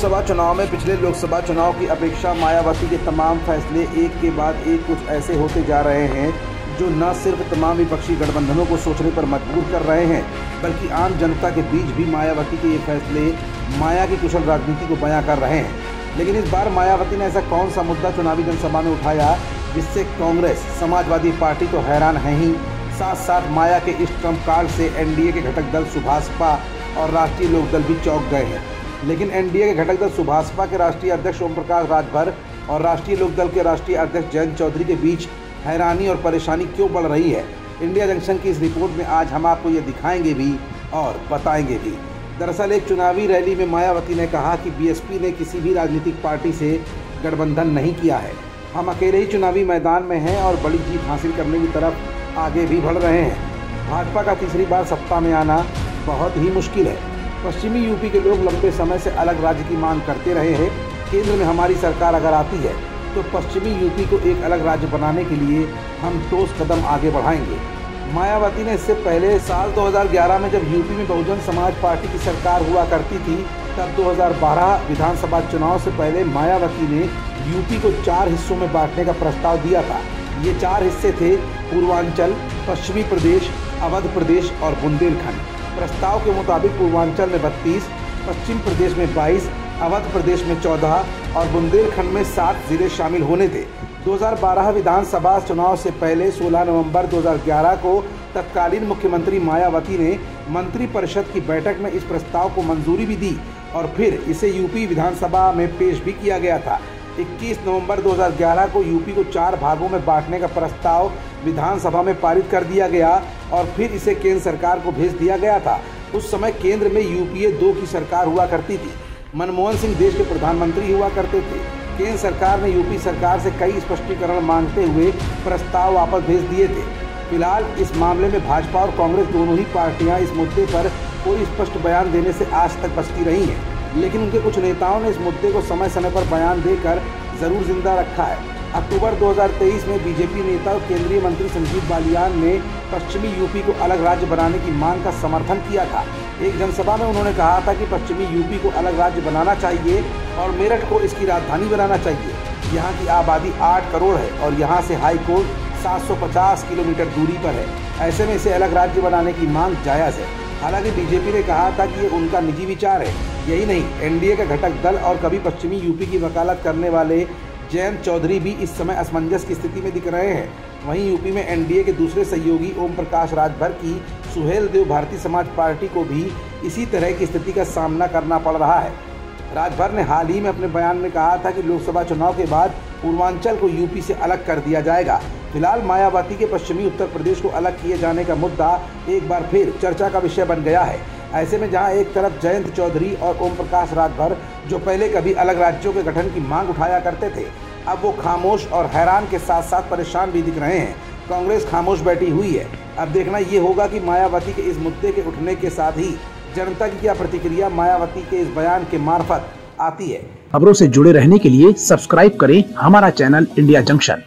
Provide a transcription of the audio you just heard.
लोकसभा चुनाव में पिछले लोकसभा चुनाव की अपेक्षा मायावती के तमाम फैसले एक के बाद एक कुछ ऐसे होते जा रहे हैं जो न सिर्फ तमाम विपक्षी गठबंधनों को सोचने पर मजबूर कर रहे हैं, बल्कि आम जनता के बीच भी मायावती के ये फैसले माया की कुशल राजनीति को बयां कर रहे हैं। लेकिन इस बार मायावती ने ऐसा कौन सा मुद्दा चुनावी जनसभा में उठाया जिससे कांग्रेस, समाजवादी पार्टी तो हैरान है ही, साथ साथ माया के इस ट्रम्प कार्ड से एनडीए के घटक दल सुभाषपा और राष्ट्रीय लोकदल भी चौंक गए हैं। लेकिन एनडीए के घटक दल सुभाषपा के राष्ट्रीय अध्यक्ष ओम प्रकाश राजभर और राष्ट्रीय लोकदल के राष्ट्रीय अध्यक्ष जयंत चौधरी के बीच हैरानी और परेशानी क्यों बढ़ रही है, इंडिया जंक्शन की इस रिपोर्ट में आज हम आपको ये दिखाएंगे भी और बताएंगे भी। दरअसल एक चुनावी रैली में मायावती ने कहा कि बीएसपी ने किसी भी राजनीतिक पार्टी से गठबंधन नहीं किया है, हम अकेले ही चुनावी मैदान में हैं और बड़ी जीत हासिल करने की तरफ आगे भी बढ़ रहे हैं। भाजपा का तीसरी बार सत्ता में आना बहुत ही मुश्किल है। पश्चिमी यूपी के लोग लंबे समय से अलग राज्य की मांग करते रहे हैं। केंद्र में हमारी सरकार अगर आती है तो पश्चिमी यूपी को एक अलग राज्य बनाने के लिए हम ठोस कदम आगे बढ़ाएंगे। मायावती ने इससे पहले साल 2011 में जब यूपी में बहुजन समाज पार्टी की सरकार हुआ करती थी, तब 2012 विधानसभा चुनाव से पहले मायावती ने यूपी को 4 हिस्सों में बांटने का प्रस्ताव दिया था। ये 4 हिस्से थे पूर्वांचल, पश्चिमी प्रदेश, अवध प्रदेश और बुंदेलखंड। प्रस्ताव के मुताबिक पूर्वांचल में 32, पश्चिम प्रदेश में 22, अवध प्रदेश में 14 और बुंदेलखंड में 7 जिले शामिल होने थे। 2012 विधानसभा चुनाव से पहले 16 नवंबर 2011 को तत्कालीन मुख्यमंत्री मायावती ने मंत्रिपरिषद की बैठक में इस प्रस्ताव को मंजूरी भी दी और फिर इसे यूपी विधानसभा में पेश भी किया गया था। 21 नवंबर 2011 को यूपी को 4 भागों में बांटने का प्रस्ताव विधानसभा में पारित कर दिया गया और फिर इसे केंद्र सरकार को भेज दिया गया था। उस समय केंद्र में यूपीए 2 की सरकार हुआ करती थी। मनमोहन सिंह देश के प्रधानमंत्री हुआ करते थे। केंद्र सरकार ने यूपी सरकार से कई स्पष्टीकरण मांगते हुए प्रस्ताव वापस भेज दिए थे। फिलहाल इस मामले में भाजपा और कांग्रेस दोनों ही पार्टियां इस मुद्दे पर कोई स्पष्ट बयान देने से आज तक बचती रही हैं, लेकिन उनके कुछ नेताओं ने इस मुद्दे को समय समय पर बयान देकर जरूर जिंदा रखा है। अक्टूबर 2023 में बीजेपी नेता और केंद्रीय मंत्री संजीव बालियान ने पश्चिमी यूपी को अलग राज्य बनाने की मांग का समर्थन किया था। एक जनसभा में उन्होंने कहा था कि पश्चिमी यूपी को अलग राज्य बनाना चाहिए और मेरठ को इसकी राजधानी बनाना चाहिए। यहाँ की आबादी 8 करोड़ है और यहाँ से हाई कोर्ट 750 किलोमीटर दूरी पर है। ऐसे में इसे अलग राज्य बनाने की मांग जायज़ है। हालांकि बीजेपी ने कहा था कि ये उनका निजी विचार है। यही नहीं, एनडीए का घटक दल और कभी पश्चिमी यूपी की वकालत करने वाले जयंत चौधरी भी इस समय असमंजस की स्थिति में दिख रहे हैं। वहीं यूपी में एनडीए के दूसरे सहयोगी ओम प्रकाश राजभर की सुहेलदेव भारतीय समाज पार्टी को भी इसी तरह की स्थिति का सामना करना पड़ रहा है। राजभर ने हाल ही में अपने बयान में कहा था कि लोकसभा चुनाव के बाद पूर्वांचल को यूपी से अलग कर दिया जाएगा। फिलहाल मायावती के पश्चिमी उत्तर प्रदेश को अलग किए जाने का मुद्दा एक बार फिर चर्चा का विषय बन गया है। ऐसे में जहां एक तरफ जयंत चौधरी और ओम प्रकाश राजभर, जो पहले कभी अलग राज्यों के गठन की मांग उठाया करते थे, अब वो खामोश और हैरान के साथ साथ परेशान भी दिख रहे हैं। कांग्रेस खामोश बैठी हुई है। अब देखना ये होगा कि मायावती के इस मुद्दे के उठने के साथ ही जनता की क्या प्रतिक्रिया मायावती के इस बयान के मार्फत आती है। खबरों से जुड़े रहने के लिए सब्सक्राइब करें हमारा चैनल इंडिया जंक्शन।